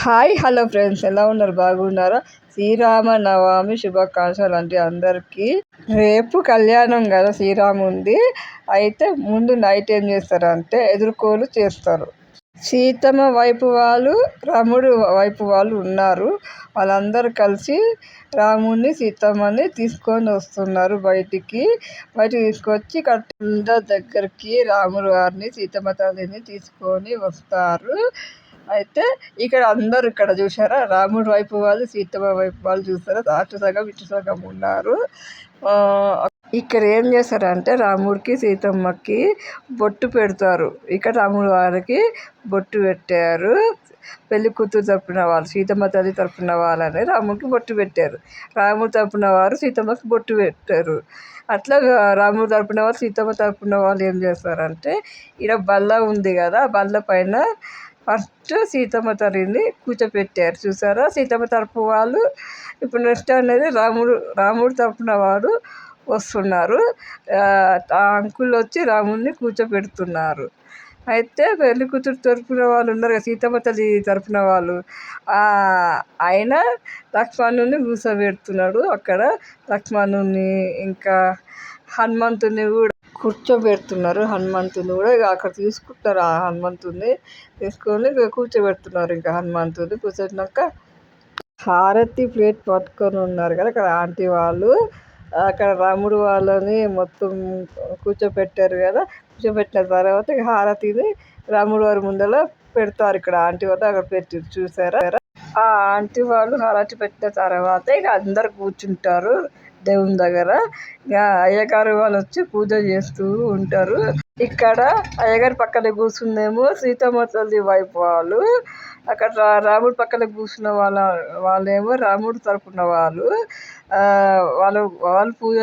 Hi hello friends, ఎలా ఉన్నారు? బాగున్నారా? శ్రీరామనవమి శుభాకాంక్షలు అండి అందరికీ. రేపు కళ్యాణం కదా శ్రీరాముంది. అయితే ముందు నైట్ ఏం చేస్తారంటే ఎదుర్కోలు చేస్తారు. సీతమ్మ వైపు వాళ్ళు, రాముడు వైపు వాళ్ళు ఉన్నారు. వాళ్ళందరూ కలిసి రాముడిని సీతమ్మని తీసుకొని వస్తున్నారు. బయటికి తీసుకొచ్చి కట్ట దగ్గరికి రాముడు వారిని సీతమ్మ తల్లిని తీసుకొని వస్తారు. అయితే ఇక్కడ చూసారా, రాముడు వైపు వాళ్ళు సీతమ్మ వైపు వాళ్ళు చూస్తారా, అటు సగం ఇటు సగం ఉన్నారు. ఇక్కడ ఏం చేస్తారంటే రాముడికి సీతమ్మకి బొట్టు పెడతారు. ఇక్కడ రాముడు వారికి బొట్టు పెట్టారు. పెళ్లి కూతురు తరపున వాళ్ళు, సీతమ్మ తల్లి తరపున వాళ్ళని రాముడికి బొట్టు పెట్టారు. రాముడు తరపున వారు సీతమ్మకి బొట్టు పెట్టారు. అట్లా రాముడు తరపున వాళ్ళు సీతమ్మ తరపున వాళ్ళు ఏం చేస్తారంటే, ఇక్కడ బల్ల ఉంది కదా, బల్ల పైన ఫస్ట్ సీతమ్మ తల్లిని కూర్చోపెట్టారు. చూసారా, సీతమ్మ తరపు వాళ్ళు. ఇప్పుడు నెక్స్ట్ అనేది రాముడు తరపున వారు వస్తున్నారు. ఆ అంకుల్ వచ్చి రాముడిని కూర్చోపెడుతున్నారు. అయితే పెళ్లి కూతురు తరపున వాళ్ళు ఉన్నారు కదా, సీతమ్మ తల్లి తరపున వాళ్ళు, ఆయన లక్ష్మణుని కూర్చోబెడుతున్నాడు. అక్కడ లక్ష్మణుని ఇంకా హనుమంతుని కూడా కూర్చోబెడుతున్నారు. హనుమంతుని కూడా అక్కడ తీసుకుంటారు. ఆ హనుమంతుని తీసుకొని కూర్చోబెడుతున్నారు. ఇంకా హనుమంతుని కూర్చోబెట్టినాక హారతి ప్లేట్ పట్టుకొని ఉన్నారు కదా అక్కడ ఆంటీ వాళ్ళు. అక్కడ రాముడు వాళ్ళని మొత్తం కూర్చోపెట్టారు కదా. కూర్చోబెట్టిన తర్వాత హారతిని రాముడు వారి ముందర పెడతారు. ఇక్కడ ఆంటీ వాళ్ళు అక్కడ పెట్టి చూసారా. ఆ ఆంటీ వాళ్ళు హారతి పెట్టిన తర్వాత ఇక అందరు కూర్చుంటారు దేవుని దగ్గర. ఇక అయ్యగారు వాళ్ళు వచ్చి పూజ చేస్తూ ఉంటారు. ఇక్కడ అయ్యగారి పక్కన కూర్చుందేమో సీతమ్మ తల్లి వైపు వాళ్ళు. అక్కడ రాముడు పక్కన కూర్చున్న వాళ్ళేమో రాముడు తరపున వాళ్ళు. వాళ్ళు పూజ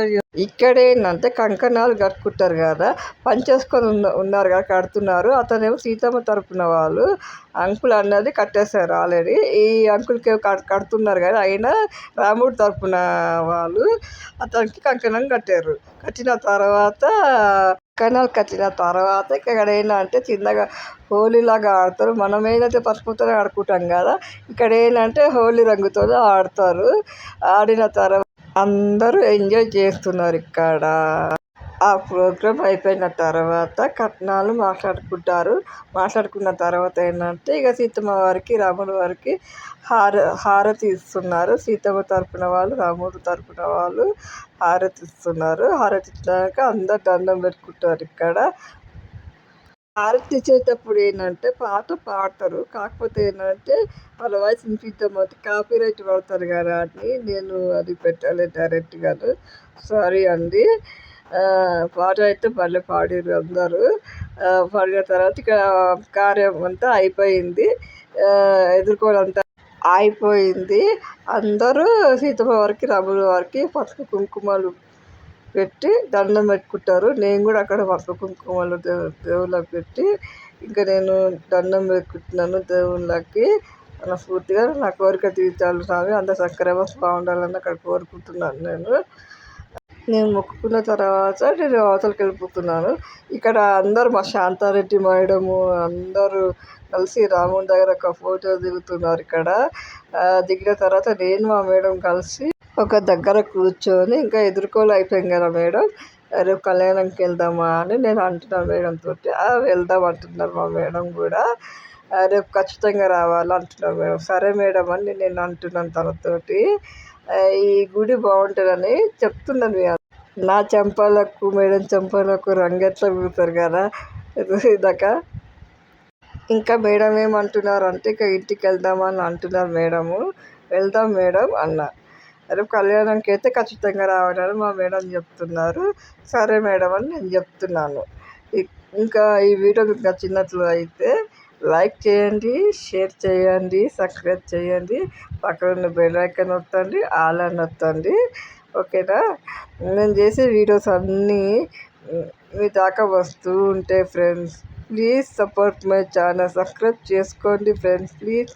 ఇక్కడ ఏంటంటే కంకణాలు కట్టుకుంటారు కదా, పంచేసుకొని ఉన్నారు కదా, కడుతున్నారు. అతనేమో సీతమ్మ తరపున వాళ్ళు. అంకుల్ అన్నది కట్టేశారు ఆల్రెడీ. ఈ అంకుల్కి కడుతున్నారు కదా, అయినా రాముడు తరపున వాళ్ళు అతనికి కంకణం కట్టారు. కట్టిన తర్వాత ఇక్కడ ఏంటంటే చిన్నగా హోలీలాగా ఆడతారు. మనం ఏదైతే పసుపుతో ఆడుకుంటాం కదా, ఇక్కడ ఏంటంటే హోలీ రంగుతో ఆడతారు. ఆడిన తర్వాత అందరూ ఎంజాయ్ చేస్తున్నారు ఇక్కడ. ఆ ప్రోగ్రాం అయిపోయిన తర్వాత కట్నాలు మాట్లాడుకున్న తర్వాత ఏంటంటే ఇక సీతమ్మ వారికి రాముడు వారికి హారతి ఇస్తున్నారు. సీతమ్మ తరపున వాళ్ళు, రాముడు తరపున వాళ్ళు హారతి ఇస్తున్నారు. హారతి ఇచ్చినాక అందరు దండం పెట్టుకుంటారు. ఇక్కడ హారతి ఇచ్చేటప్పుడు ఏంటంటే పాట పాడతారు. కాకపోతే ఏంటంటే వాళ్ళ వాయిస్ వినిపిద్దామంటే కాపీరైట్ పడతారు కదా అని నేను అది పెట్టలేదు డైరెక్ట్గాను. సారీ అండి. పాట అయితే భలే పాడారు అందరూ. పాడిన తర్వాత ఇక్కడ కార్యం అంతా అయిపోయింది. ఎదుర్కోవాలంతా అయిపోయింది. అందరూ సీతమ్మ వారికి, రాముడు వారికి పసుపు కుంకుమలు పెట్టి దండం పెట్టుకుంటారు. నేను కూడా అక్కడ పసుపు కుంకుమలు దేవుళ్ళకి పెట్టి ఇంకా నేను దండం పెట్టుకుంటున్నాను దేవుళ్ళకి. మనస్ఫూర్తిగా నా కోరిక తీర్చాలి స్వామి, అందరు సక్రమంగా బాగుండాలని అక్కడ కోరుకుంటున్నాను. నేను మొక్కుకున్న తర్వాత నేను అవతలకి వెళ్ళిపోతున్నాను. ఇక్కడ అందరూ మా శాంతారెడ్డి మేడము అందరూ కలిసి రాముని దగ్గర ఒక ఫోటో దిగుతున్నారు. ఇక్కడ దిగిన తర్వాత నేను మా మేడం కలిసి ఒక దగ్గర కూర్చొని ఇంకా ఎదుర్కోలు అయిపోయింది కదా మేడం, రేపు కళ్యాణంకి వెళ్దామా అని నేను అంటున్నాను మేడం తోటి. వెళ్దాం అంటున్నారు మా మేడం కూడా. రేపు ఖచ్చితంగా రావాలి అంటున్నారు మేడం. సరే మేడం అని నేను అంటున్నాను తనతోటి. ఈ గుడి బాగుంటుందని చెప్తున్నాను. నా చెంపలకు మేడం చెంపలకు రంగు ఎట్లా పూస్తారు కదా ఇదాక. ఇంకా మేడం ఏమంటున్నారు అంటే ఇక ఇంటికి వెళ్దామని అంటున్నారు మేడము. వెళ్దాం మేడం అన్న. రేపు కళ్యాణంకి అయితే ఖచ్చితంగా రావాలని మా మేడం చెప్తున్నారు. సరే మేడం అని నేను చెప్తున్నాను. ఇంకా ఈ వీడియో మీకు నచ్చినట్లు అయితే లైక్ చేయండి, షేర్ చేయండి, సబ్స్క్రైబ్ చేయండి, పక్కన ఉన్న బెల్ ఐకాన్ నొత్తండి, ఆల్ అని నొత్తండి. ఓకేనా? నేను చేసే వీడియోస్ అన్నీ మీ దాకా వస్తూ ఉంటాయి friends. Please support my channel. Subscribe చేసుకోండి ఫ్రెండ్స్. ప్లీజ్.